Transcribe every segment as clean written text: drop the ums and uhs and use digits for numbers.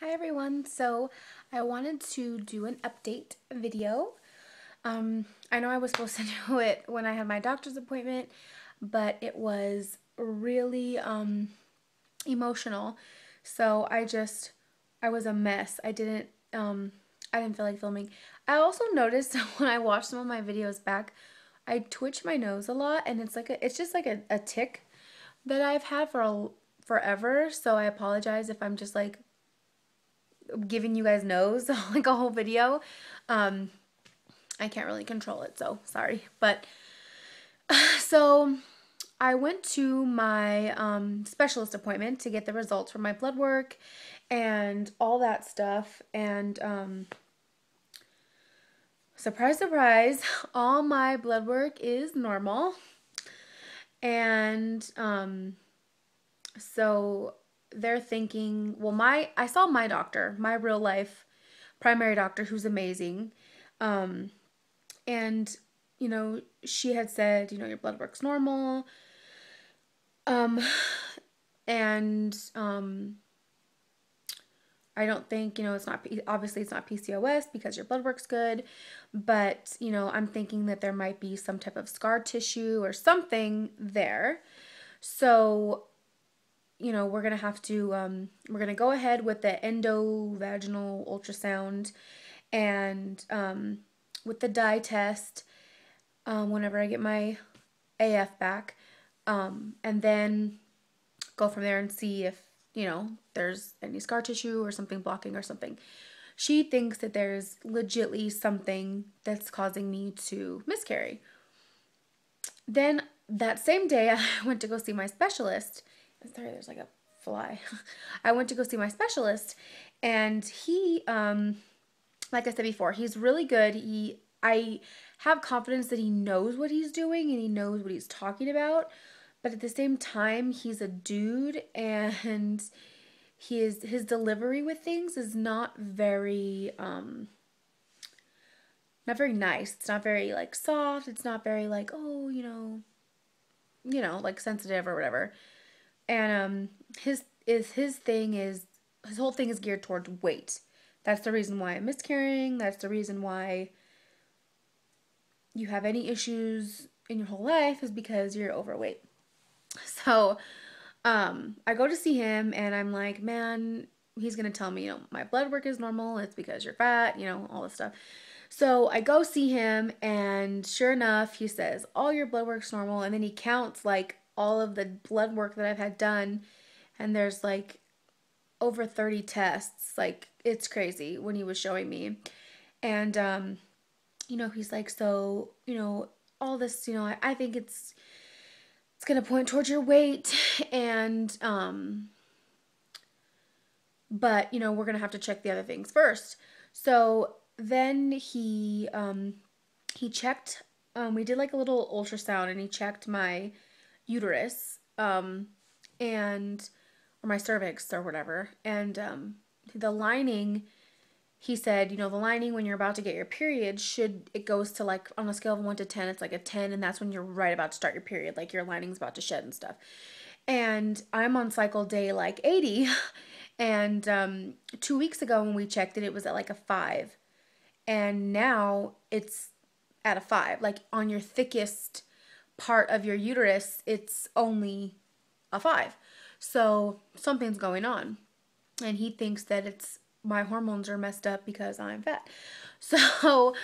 Hi everyone, so I wanted to do an update video. I know I was supposed to do it when I had my doctor's appointment, but it was really emotional. So I was a mess. I didn't feel like filming. I also noticed when I watched some of my videos back, I twitch my nose a lot, and it's just like a tick that I've had forever. So I apologize if I'm just like giving you guys nose like a whole video. Um, I can't really control it, so sorry. But so I went to my specialist appointment to get the results from my blood work and all that stuff. And surprise, surprise, all my blood work is normal. And so they're thinking, well, I saw my doctor, my real life primary doctor, who's amazing. Um, And, she had said, your blood work's normal. Um, and I don't think, it's not, obviously it's not PCOS because your blood work's good. But, I'm thinking that there might be some type of scar tissue or something there. So, we're going to have to, we're going to go ahead with the endovaginal ultrasound and with the dye test whenever I get my AF back, and then go from there and see if, there's any scar tissue or something blocking or something. She thinks that there's legitly something that's causing me to miscarry. Then that same day, I went to go see my specialist. Sorry, there's like a fly. I went to go see my specialist, and he, like I said before, he's really good. I have confidence that he knows what he's doing and he knows what he's talking about. But at the same time, he's a dude, and his delivery with things is not very nice. It's not very like soft. It's not very like, oh, like sensitive or whatever. And his whole thing is geared towards weight. That's the reason why I'm miscarrying. That's the reason why you have any issues in your whole life is because you're overweight. So, I go to see him and I'm like, man, he's gonna tell me, my blood work is normal. It's because you're fat, all this stuff. So I go see him, and sure enough, he says all your blood work's normal, and then he counts like all of the blood work that I've had done, and there's like over 30 tests. Like it's crazy when he was showing me, and he's like, so all this, I think it's gonna point towards your weight, and but we're gonna have to check the other things first. So then he checked. We did like a little ultrasound, and he checked my uterus, and or my cervix or whatever, and the lining. He said, the lining when you're about to get your period it goes to like on a scale of 1 to 10, it's like a 10, and that's when you're right about to start your period, like your lining's about to shed and stuff. And I'm on cycle day like 80, and 2 weeks ago when we checked it, it was at like a 5, and now it's at a 5. Like on your thickest part of your uterus, it's only a 5. So something's going on, and he thinks that it's my hormones are messed up because I'm fat. So,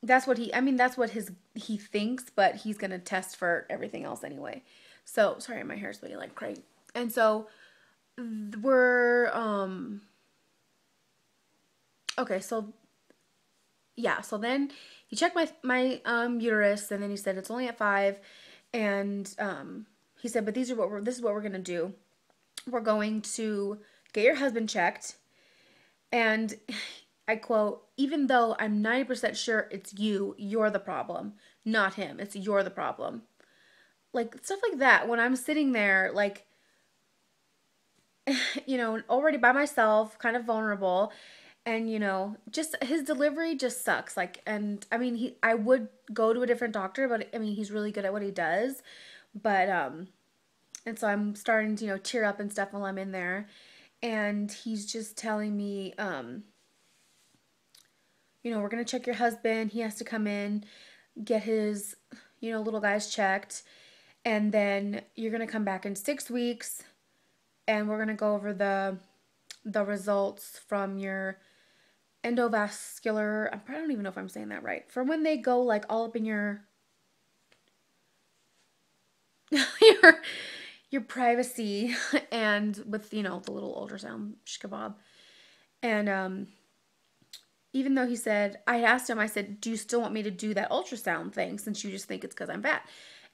that's what he thinks, but he's gonna test for everything else anyway. So, sorry, my hair's really like crazy. And so we're okay, so yeah, so then he checked my uterus, and then he said it's only at 5, and he said, but this is what we're gonna do. We're going to get your husband checked, and I quote, even though I'm 90% sure it's you're the problem, not him. It's you're the problem. Like stuff like that. When I'm sitting there, like, already by myself, kind of vulnerable, and just his delivery just sucks. Like, and I mean, I would go to a different doctor, but I mean, he's really good at what he does. But and so I'm starting to tear up and stuff while I'm in there. and he's just telling me, we're going to check your husband. He has to come in, get his, little guys checked. And then you're going to come back in 6 weeks and we're going to go over the results from your endovascular. I don't even know if I'm saying that right. For when they go like all up in your your your privacy and with, the little ultrasound shkabob. And even though he said, I asked him, I said, do you still want me to do that ultrasound thing since you just think it's because I'm fat?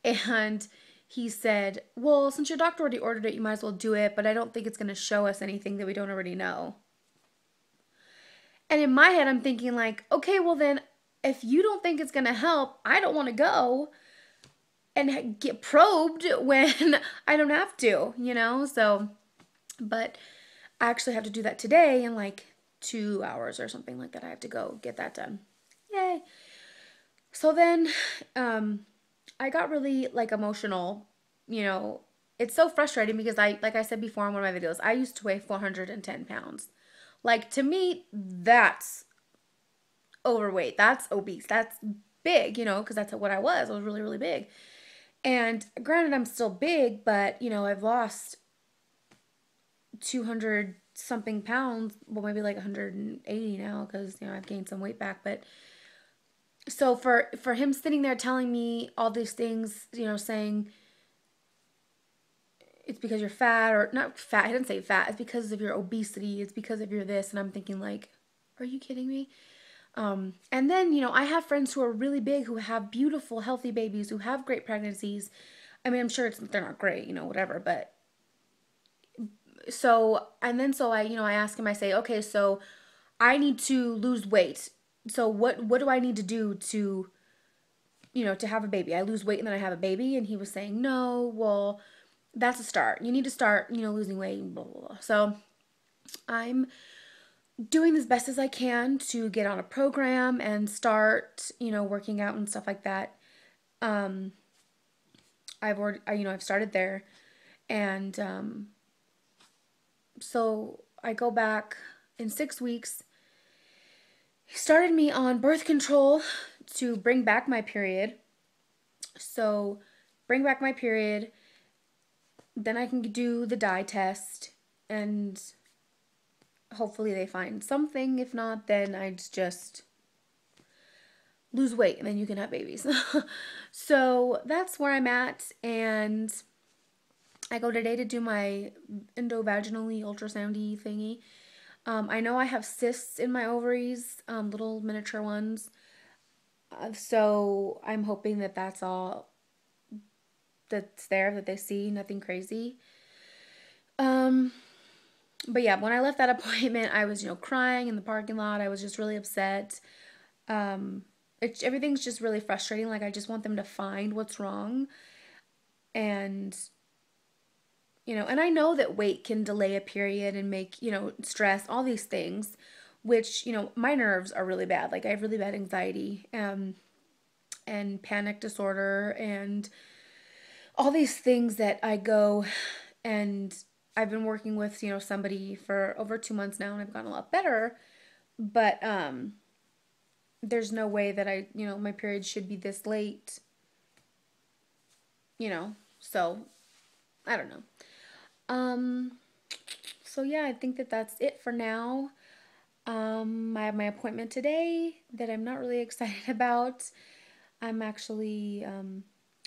And he said, well, since your doctor already ordered it, you might as well do it, but I don't think it's going to show us anything that we don't already know. And in my head, I'm thinking like, okay, well then, if you don't think it's going to help, I don't want to go and get probed when I don't have to, So, but I actually have to do that today in like 2 hours or something like that. I have to go get that done. Yay. So then, I got really like emotional, It's so frustrating because like I said before in one of my videos, I used to weigh 410 pounds. Like to me, that's overweight. That's obese. That's big, because that's what I was. I was really, really big. And granted, I'm still big, but, I've lost 200 something pounds. Well, maybe like 180 now because, I've gained some weight back. But so for him sitting there telling me all these things, saying it's because you're fat or not fat. I didn't say fat. It's because of your obesity. It's because of your this. And I'm thinking like, are you kidding me? And then, I have friends who are really big, who have beautiful, healthy babies, who have great pregnancies. I mean, I'm sure they're not great, whatever, but so I ask him, I say, okay, so I need to lose weight. So what do I need to do to, to have a baby? I lose weight and then I have a baby. And he was saying, no, well, that's a start. You need to start, losing weight, blah, blah, blah. So I'm doing as best as I can to get on a program and start, working out and stuff like that. I've started there, and so I go back in 6 weeks. He started me on birth control to bring back my period. So bring back my period, then I can do the dye test, and hopefully they find something. If not, then I just lose weight and then you can have babies. So that's where I'm at, and I go today to do my endovaginally ultrasoundy thingy. I know I have cysts in my ovaries, little miniature ones. So I'm hoping that that's all that's there, that they see, nothing crazy. But yeah, when I left that appointment, I was, crying in the parking lot. I was just really upset. Everything's just really frustrating. Like, I just want them to find what's wrong. And, and I know that weight can delay a period and make, stress, all these things, which, my nerves are really bad. Like, I have really bad anxiety, and panic disorder and all these things that I go, and I've been working with, somebody for over 2 months now, and I've gotten a lot better, but, there's no way that my period should be this late, so I don't know. So yeah, I think that that's it for now. I have my appointment today that I'm not really excited about. I'm actually,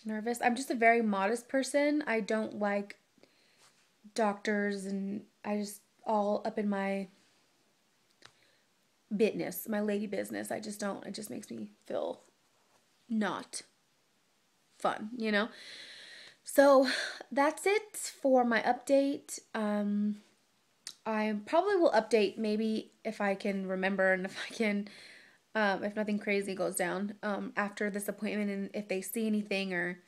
nervous. I'm just a very modest person. I don't like doctors, and I just all up in my business, my lady business. I just don't. It just makes me feel not fun, So that's it for my update. I probably will update maybe if I can remember and if I can, if nothing crazy goes down, after this appointment, and if they see anything, or,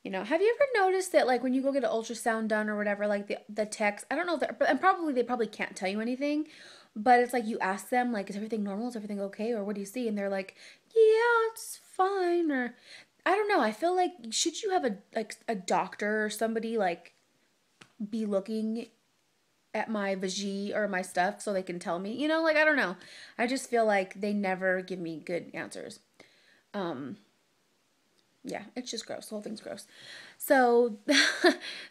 have you ever noticed that, like, when you go get an ultrasound done or whatever, like the techs, I don't know if they probably can't tell you anything, but it's like you ask them, like, is everything normal? Is everything okay? Or what do you see? And they're like, yeah, it's fine. Or I don't know. I feel like, should you have a doctor or somebody, like, be looking at my vagine or my stuff so they can tell me, you know, like, I don't know. I just feel like they never give me good answers. Yeah, it's just gross. The whole thing's gross. So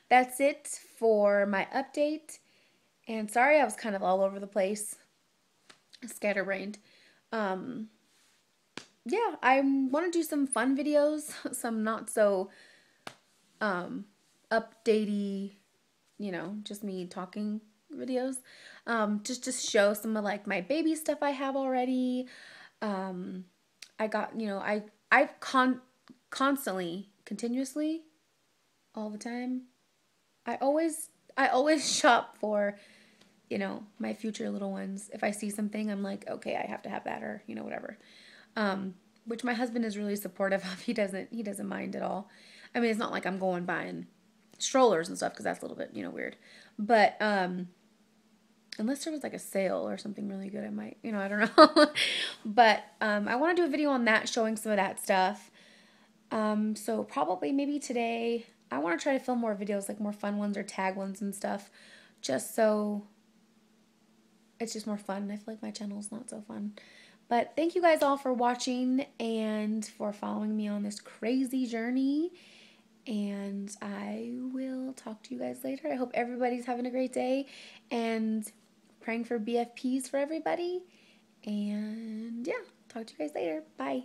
that's it for my update. And sorry, I was kind of all over the place, scatterbrained. Um, yeah, I want to do some fun videos, some not so updatey, you know, just me talking videos. Just to show some of like my baby stuff I have already. I got, you know, constantly, continuously, all the time. I always shop for, you know, my future little ones. If I see something, I'm like, okay, I have to have that, or, you know, whatever. Which my husband is really supportive of. He doesn't mind at all. I mean, it's not like I'm going buying strollers and stuff because that's a little bit, you know, weird. But unless there was like a sale or something really good, I might, you know, I don't know. But I want to do a video on that, showing some of that stuff. So probably maybe today I want to try to film more videos, like more fun ones or tag ones and stuff, just so it's just more fun. I feel like my channel's not so fun. But thank you guys all for watching and for following me on this crazy journey. And I will talk to you guys later. I hope everybody's having a great day and praying for BFPs for everybody. And yeah, talk to you guys later. Bye.